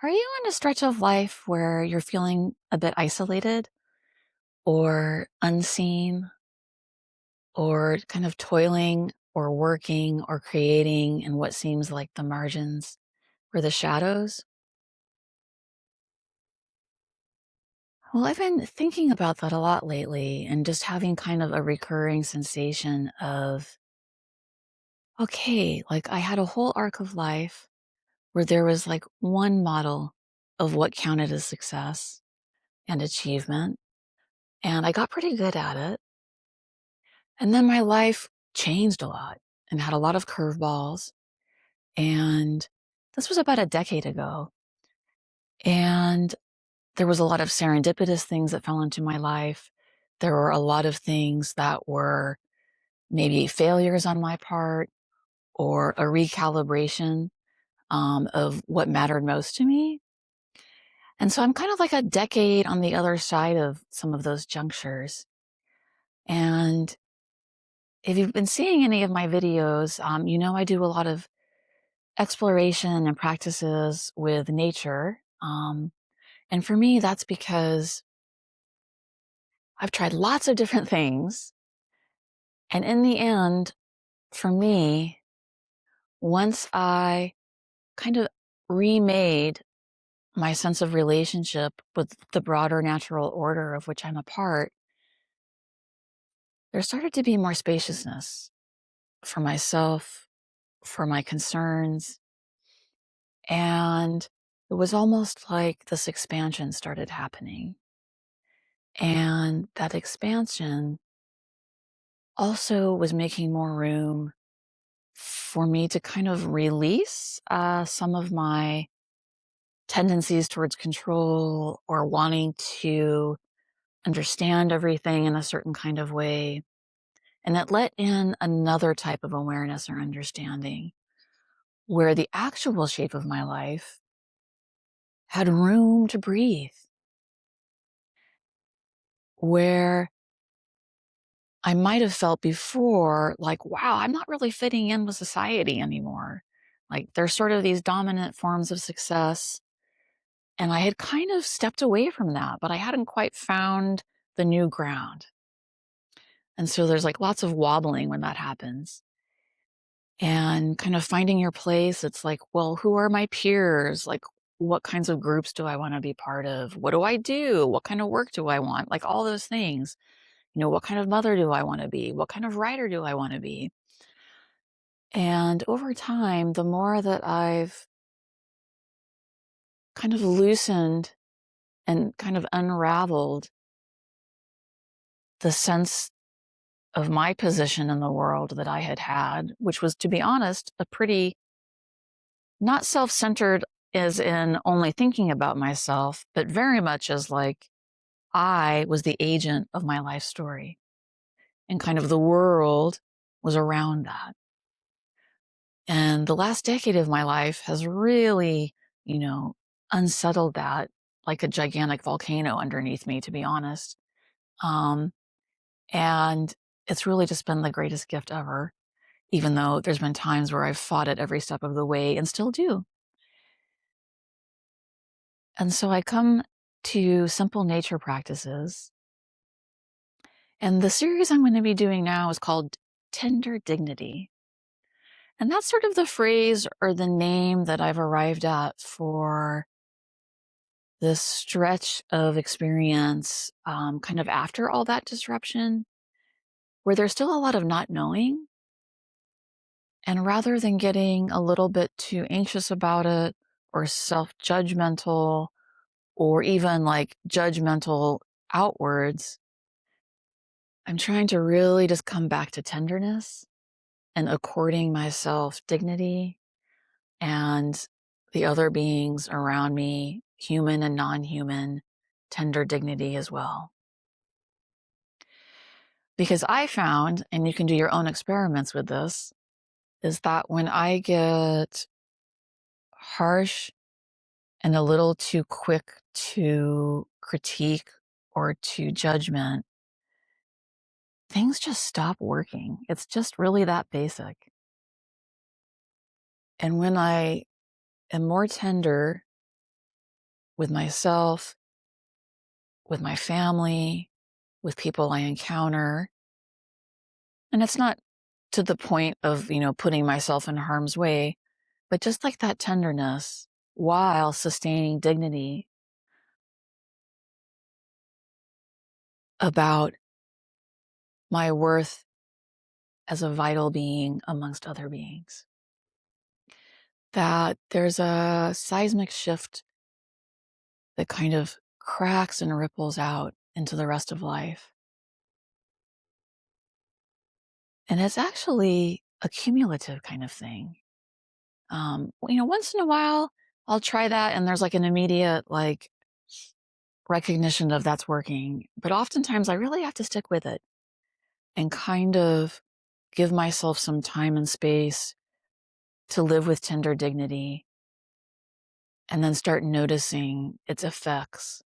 Are you in a stretch of life where you're feeling a bit isolated or unseen or kind of toiling or working or creating in what seems like the margins or the shadows? Well, I've been thinking about that a lot lately and just having kind of a recurring sensation of, okay, like I had a whole arc of life where there was like one model of what counted as success and achievement, and I got pretty good at it. And then my life changed a lot and had a lot of curveballs. And this was about a decade ago. And there was a lot of serendipitous things that fell into my life. There were a lot of things that were maybe failures on my part or a recalibration of what mattered most to me. And so I'm kind of like a decade on the other side of some of those junctures. And if you've been seeing any of my videos, I do a lot of exploration and practices with nature. And for me, that's because I've tried lots of different things. And in the end, for me, once I kind of remade my sense of relationship with the broader natural order of which I'm a part, there started to be more spaciousness for myself, for my concerns. And it was almost like this expansion started happening. And that expansion also was making more room for me to kind of release some of my tendencies towards control or wanting to understand everything in a certain kind of way. And it let in another type of awareness or understanding where the actual shape of my life had room to breathe, where I might have felt before like, wow, I'm not really fitting in with society anymore. Like there's sort of these dominant forms of success. And I had kind of stepped away from that, but I hadn't quite found the new ground. And so there's like lots of wobbling when that happens. And kind of finding your place, it's like, well, who are my peers? Like, what kinds of groups do I want to be part of? What do I do? What kind of work do I want? Like all those things. What kind of mother do I want to be? What kind of writer do I want to be? And over time, the more that I've kind of loosened and kind of unraveled the sense of my position in the world that I had had, which was, to be honest, a pretty not self-centered as in only thinking about myself, but very much as like I was the agent of my life story and kind of the world was around that. And the last decade of my life has really, you know, unsettled that like a gigantic volcano underneath me, to be honest. Um, and it's really just been the greatest gift ever, even though there's been times where I've fought it every step of the way and still do. And so I come to simple nature practices. And the series I'm going to be doing now is called Tender Dignity. And that's sort of the phrase or the name that I've arrived at for this stretch of experience, kind of after all that disruption, where there's still a lot of not knowing. And rather than getting a little bit too anxious about it or self-judgmental or even like judgmental outwards, I'm trying to really just come back to tenderness and according myself dignity and the other beings around me, human and non-human, tender dignity as well. Because I found, and you can do your own experiments with this, is that when I get harsh and a little too quick to critique or to judgment, things just stop working. It's just really that basic. And when I am more tender with myself, with my family, with people I encounter. And it's not to the point of, putting myself in harm's way, but just like that tenderness while sustaining dignity about my worth as a vital being amongst other beings. That there's a seismic shift that kind of cracks and ripples out into the rest of life. And it's actually a cumulative kind of thing. Once in a while, I'll try that and there's like an immediate recognition of that's working. But oftentimes I really have to stick with it and kind of give myself some time and space to live with tender dignity and then start noticing its effects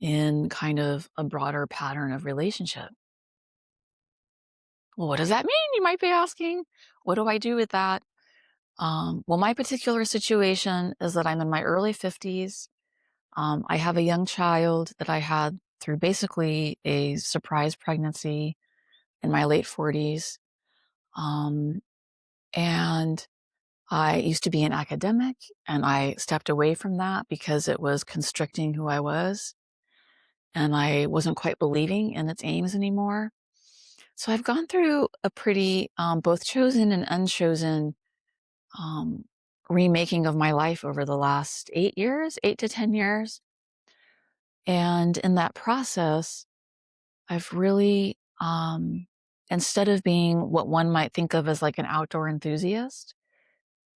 in kind of a broader pattern of relationship. Well, what does that mean? You might be asking. What do I do with that? Well, my particular situation is that I'm in my early 50s. I have a young child that I had through basically a surprise pregnancy in my late 40s. And I used to be an academic and I stepped away from that because it was constricting who I was. And I wasn't quite believing in its aims anymore. So I've gone through a pretty both chosen and unchosen um, remaking of my life over the last 8 years, 8 to 10 years. And in that process, I've really, instead of being what one might think of as like an outdoor enthusiast,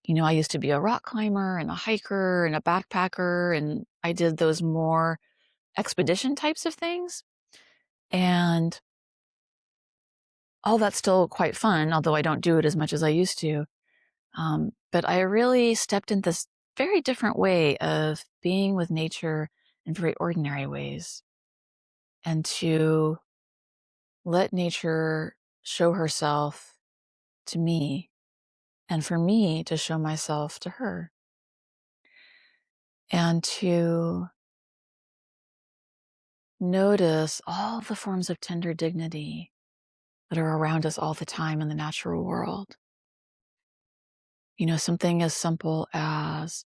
I used to be a rock climber and a hiker and a backpacker, and I did those more expedition types of things. And all that's still quite fun, although I don't do it as much as I used to. But I really stepped in this very different way of being with nature in very ordinary ways and to let nature show herself to me and for me to show myself to her and to notice all the forms of tender dignity that are around us all the time in the natural world. Something as simple as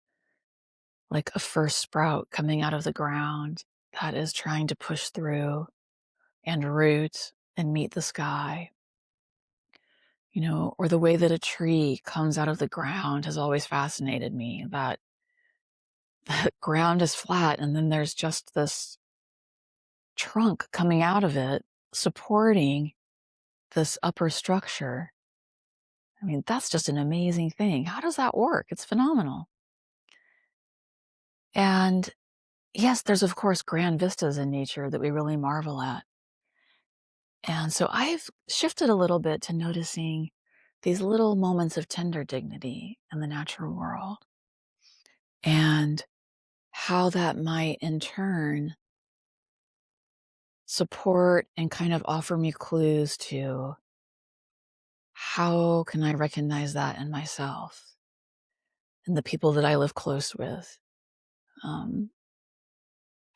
like a first sprout coming out of the ground that is trying to push through and root and meet the sky, or the way that a tree comes out of the ground has always fascinated me, that the ground is flat and then there's just this trunk coming out of it supporting this upper structure. I mean, that's just an amazing thing. How does that work? It's phenomenal. And yes, there's of course grand vistas in nature that we really marvel at. And so I've shifted a little bit to noticing these little moments of tender dignity in the natural world and how that might in turn support and kind of offer me clues to how can I recognize that in myself and the people that I live close with. Um,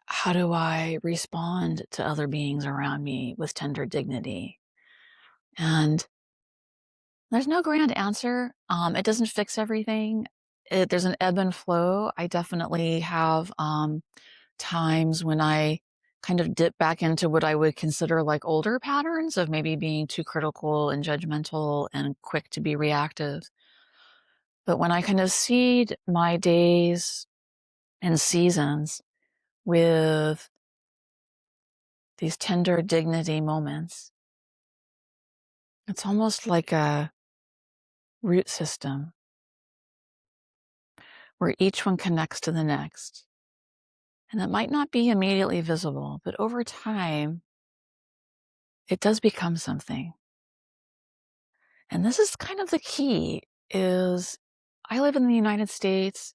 how do I respond to other beings around me with tender dignity? And there's no grand answer. It doesn't fix everything. There's an ebb and flow. I definitely have times when I kind of dip back into what I would consider like older patterns of maybe being too critical and judgmental and quick to be reactive. But when I kind of seed my days and seasons with these tender dignity moments, it's almost like a root system where each one connects to the next. And it might not be immediately visible, but over time, it does become something. And this is kind of the key is I live in the United States.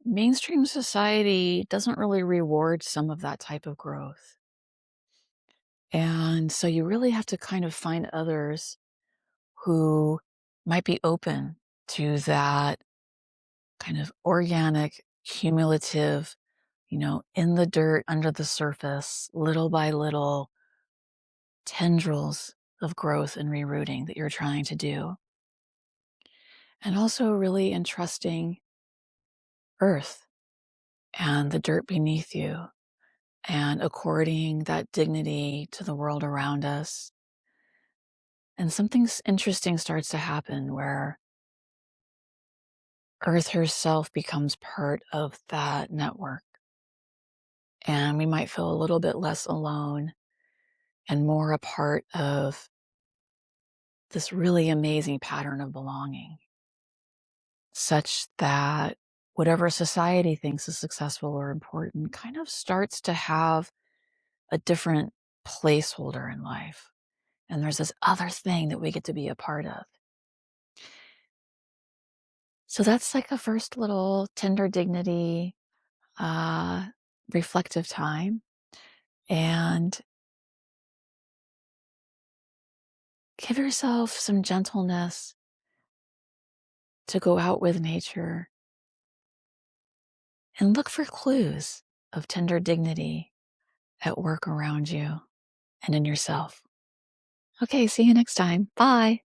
Mainstream society doesn't really reward some of that type of growth. And so you really have to kind of find others who might be open to that kind of organic, cumulative, in the dirt under the surface, little by little, tendrils of growth and rerooting that you're trying to do. And also really entrusting earth and the dirt beneath you and according that dignity to the world around us. And something interesting starts to happen where earth herself becomes part of that network. And we might feel a little bit less alone and more a part of this really amazing pattern of belonging, such that whatever society thinks is successful or important kind of starts to have a different placeholder in life. And there's this other thing that we get to be a part of. So that's like a first little tender dignity, uh, reflective time. And give yourself some gentleness to go out with nature and look for clues of tender dignity at work around you and in yourself. Okay, see you next time. Bye.